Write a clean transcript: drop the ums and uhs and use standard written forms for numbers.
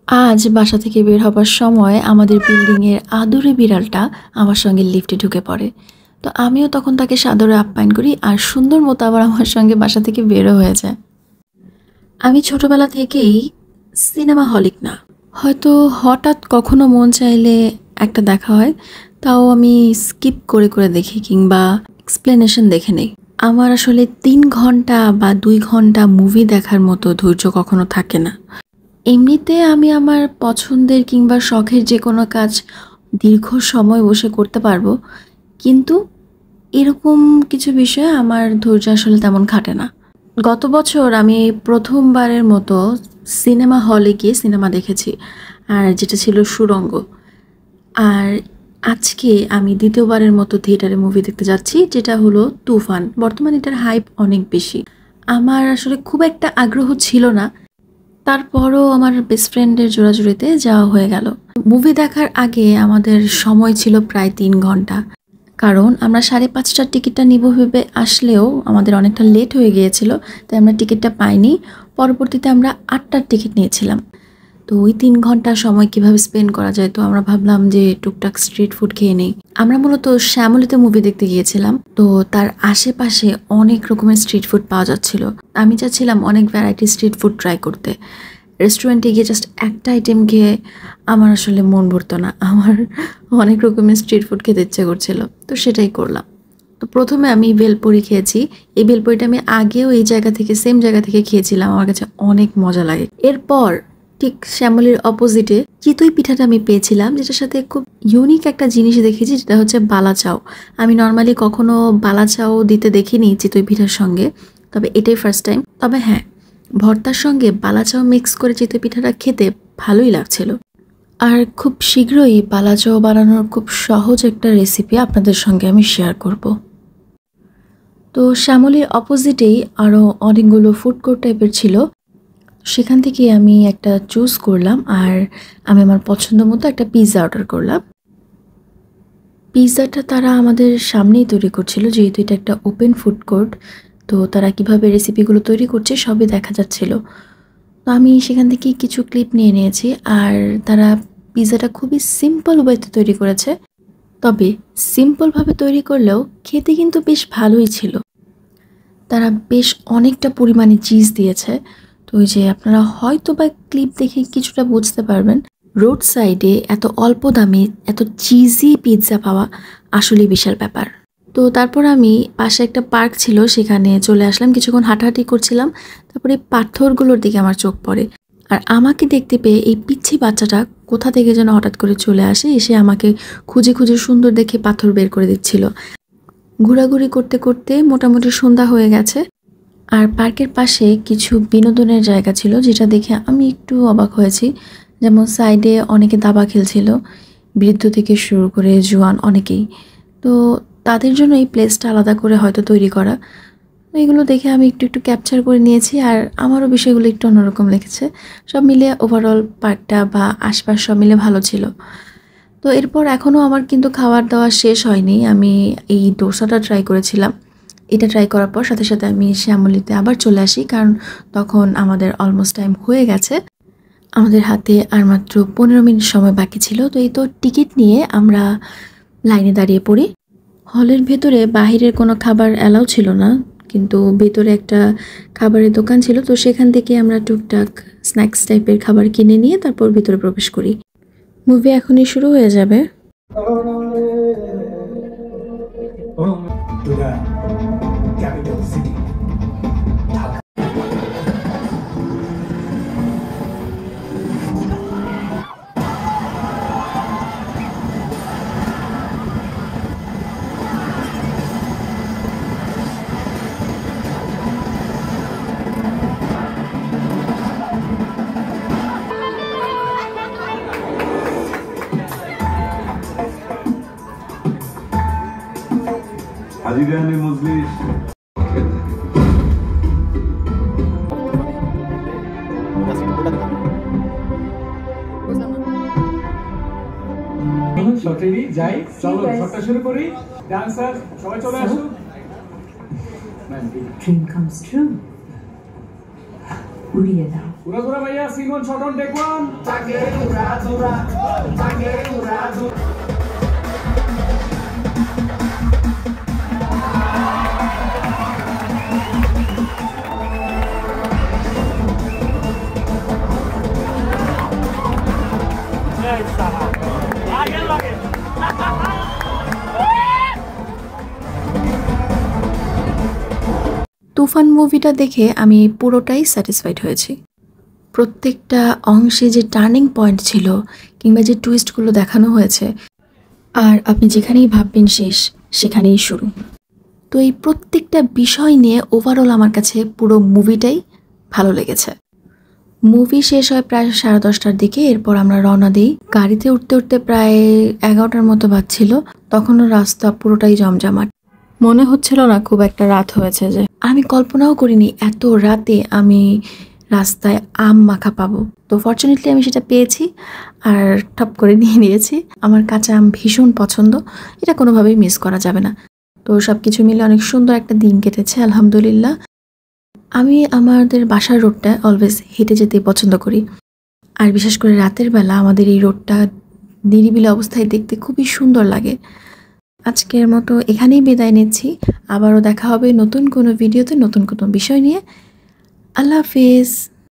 আজ বাসা থেকে বের হবার সময় আমাদের বিল্ডিংয়ের আদুরে বিড়ালটা আমার সঙ্গে লিফটে ঢুকে পড়ে। তো আমিও তখন তাকে সাদরে আপ্যায়ন করি আর সুন্দর মতো আবার আমার সঙ্গে বাসা থেকে বেরো হয়ে যায়। আমি ছোটবেলা থেকেই সিনেমা হলিক না, হয়তো হঠাৎ কখনো মন চাইলে একটা দেখা হয়, তাও আমি স্কিপ করে করে দেখি কিংবা এক্সপ্লেনেশন দেখে নেই। আমার আসলে 3 ঘন্টা বা 2 ঘন্টা মুভি দেখার মতো ধৈর্য কখনো থাকে না। এমনিতে আমি আমার পছন্দের কিংবা শখের যে কোনো কাজ দীর্ঘ সময় বসে করতে পারবো, কিন্তু এরকম কিছু বিষয়ে আমার ধৈর্য আসলে তেমন খাটে না। গত বছর আমি প্রথমবারের মতো সিনেমা হলে গিয়ে সিনেমা দেখেছি, আর যেটা ছিল সুড়ঙ্গ। আর আজকে আমি দ্বিতীয়বারের মতো থিয়েটারে মুভি দেখতে যাচ্ছি, যেটা হলো তুফান। বর্তমানে এটার হাইপ অনেক বেশি। আমার আসলে খুব একটা আগ্রহ ছিল না, তারপরও আমার বেস্ট ফ্রেন্ডের জোড়াজুড়িতে যাওয়া হয়ে গেল। মুভি দেখার আগে আমাদের সময় ছিল প্রায় 3 ঘন্টা, কারণ আমরা 5:30টার টিকিটটা নিব ভেবে আসলেও আমাদের অনেকটা লেট হয়ে গিয়েছিল, তাই আমরা টিকিটটা পাইনি। পরবর্তীতে আমরা 8টার টিকিট নিয়েছিলাম। তো ওই 3 ঘন্টা সময় কিভাবে স্পেন্ড করা যায়, তো আমরা ভাবলাম যে টুকটাক স্ট্রিট ফুড খেয়ে নেই। আমরা মূলত শ্যামলীতে মুভি দেখতে গিয়েছিলাম, তো তার আশেপাশে অনেক রকমের স্ট্রিট ফুড পাওয়া যাচ্ছিল। আমি চাচ্ছিলাম অনেক ভ্যারাইটি স্ট্রিট ফুড ট্রাই করতে। রেস্টুরেন্টে গিয়ে জাস্ট একটা আইটেম খেয়ে আমার আসলে মন ভরতো না, আমার অনেক রকমের স্ট্রিট ফুড খেতে ইচ্ছে করছিল, তো সেটাই করলাম। তো প্রথমে আমি ভেলপুরি খেয়েছি। এই ভেলপুরিটা আমি আগেও এই জায়গা থেকে সেম জায়গা থেকে খেয়েছিলাম, আমার কাছে অনেক মজা লাগে। এরপর ঠিক শ্যামলীর অপোজিটে চিতই পিঠাটা আমি পেয়েছিলাম, যেটার সাথে খুব ইউনিক একটা জিনিস দেখেছি, যেটা হচ্ছে বালাচাও। আমি নর্মালি কখনো বালাচাও দিতে দেখিনি চিতই পিঠার সঙ্গে, তবে এটাই ফার্স্ট টাইম। তবে হ্যাঁ, ভর্তার সঙ্গে বালাচাও মিক্স করে চিতই পিঠাটা খেতে ভালোই লাগছিল। আর খুব শীঘ্রই বালাচাও বানানোর খুব সহজ একটা রেসিপি আপনাদের সঙ্গে আমি শেয়ার করব। তো শ্যামলীর অপোজিটেই আরও অনেকগুলো ফুড কোর্ট টাইপের ছিল, সেখান থেকে আমি একটা চুজ করলাম আর আমি আমার পছন্দ মতো একটা পিৎজা অর্ডার করলাম। পিৎজাটা তারা আমাদের সামনেই তৈরি করছিল, যেহেতু এটা একটা ওপেন ফুড কোর্ট, তো তারা কিভাবে রেসিপিগুলো তৈরি করছে সবই দেখা যাচ্ছিল। তো আমি সেখান থেকে কিছু ক্লিপ নিয়ে নিয়েছি। আর তারা পিৎজাটা খুবই সিম্পল ওয়েতে তৈরি করেছে, তবে সিম্পলভাবে তৈরি করলেও খেতে কিন্তু বেশ ভালোই ছিল। তারা বেশ অনেকটা পরিমাণে চিজ দিয়েছে। তো ওই যে আপনারা হয়তো বা ক্লিপ দেখে কিছুটা বুঝতে পারবেন, রোড সাইডে এত অল্প দামে এত চিজি পিৎজা পাওয়া আসলেই বিশাল ব্যাপার। তো তারপর আমি পাশে একটা পার্ক ছিল, সেখানে চলে আসলাম। কিছুক্ষণ হাঁটাহাঁটি করছিলাম, তারপরে পাথরগুলোর দিকে আমার চোখ পড়ে। আর আমাকে দেখতে পেয়ে এই পিচ্ছি বাচ্চাটা কোথা থেকে যেন হঠাৎ করে চলে আসে, এসে আমাকে খুঁজে খুঁজে সুন্দর দেখে পাথর বের করে দিচ্ছিল। ঘোরাঘুরি করতে করতে মোটামুটি সন্ধ্যা হয়ে গেছে। আর পার্কের পাশে কিছু বিনোদনের জায়গা ছিল, যেটা দেখে আমি একটু অবাক হয়েছি। যেমন সাইডে অনেকে দাবা খেলছিল, বৃদ্ধ থেকে শুরু করে জোয়ান অনেকেই। তো তাদের জন্য এই প্লেসটা আলাদা করে হয়তো তৈরি করা। তো এগুলো দেখে আমি একটু একটু ক্যাপচার করে নিয়েছি, আর আমারও বিষয়গুলো একটু অন্যরকম লেগেছে। সব মিলে ওভারঅল পার্কটা বা আশপাশ সব মিলে ভালো ছিল। তো এরপর এখনও আমার কিন্তু খাবার দাওয়া শেষ হয়নি। আমি এই ডোসাটা ট্রাই করেছিলাম। এটা ট্রাই করার পর সাথে সাথে আমি শ্যামলীতে আবার চলে আসি, কারণ তখন আমাদের অলমোস্ট টাইম হয়ে গেছে। আমাদের হাতে আর মাত্র 15 মিনিট সময় বাকি ছিল। তো এই তো টিকিট নিয়ে আমরা লাইনে দাঁড়িয়ে পড়ি। হলের ভেতরে বাহিরের কোনো খাবার অ্যালাউ ছিল না, কিন্তু ভেতরে একটা খাবারের দোকান ছিল, তো সেখান থেকে আমরা টুকটাক স্ন্যাক্স টাইপের খাবার কিনে নিয়ে তারপর ভেতরে প্রবেশ করি। মুভি এখনই শুরু হয়ে যাবে। Hadirani Muzliş. সতেরই যাই, চলো সবটা শুরু করি। ডান্সার সবাই চলে আসুন। Dream comes true. উড়িয়ে দাও। উড়াধুরা ভাইয়া scene one shot on take one. Toofan মুভিটা দেখে আমি পুরোটাই স্যাটিসফাইড হয়েছি। প্রত্যেকটা অংশে যে টার্নিং পয়েন্ট ছিল কিংবা যে টুইস্টগুলো দেখানো হয়েছে, আর আপনি যেখানেই ভাববেন শেষ সেখানেই শুরু। তো এই প্রত্যেকটা বিষয় নিয়ে ওভারঅল আমার কাছে পুরো মুভিটাই ভালো লেগেছে। মুভি শেষ হয় প্রায় 10:30টার দিকে। এরপর আমরা রওনা দিই। গাড়িতে উঠতে উঠতে প্রায় 11টার মতো বাজছিল। তখনও রাস্তা পুরোটাই জমজমাট, মনে হচ্ছিল না খুব একটা রাত হয়েছে। যে আমি কল্পনাও করিনি এত রাতে আমি রাস্তায় আম মাখা পাবো। তো ফরচুনেটলি আমি সেটা পেয়েছি আর টপ করে নিয়ে নিয়েছি। আমার কাঁচা আম ভীষণ পছন্দ, এটা কোনোভাবেই মিস করা যাবে না। তো সব কিছু মিলে অনেক সুন্দর একটা দিন কেটেছে আলহামদুলিল্লাহ। আমি আমাদের বাসার রোডটা অলওয়েজ হেঁটে যেতে পছন্দ করি, আর বিশেষ করে রাতের বেলা আমাদের এই রোডটা নিরিবিলি অবস্থায় দেখতে খুবই সুন্দর লাগে। আজকের মতো এখানেই বিদায় নিচ্ছি। আবারও দেখা হবে নতুন কোনো ভিডিওতে নতুন কোনো বিষয় নিয়ে। আল্লাহ হাফেজ।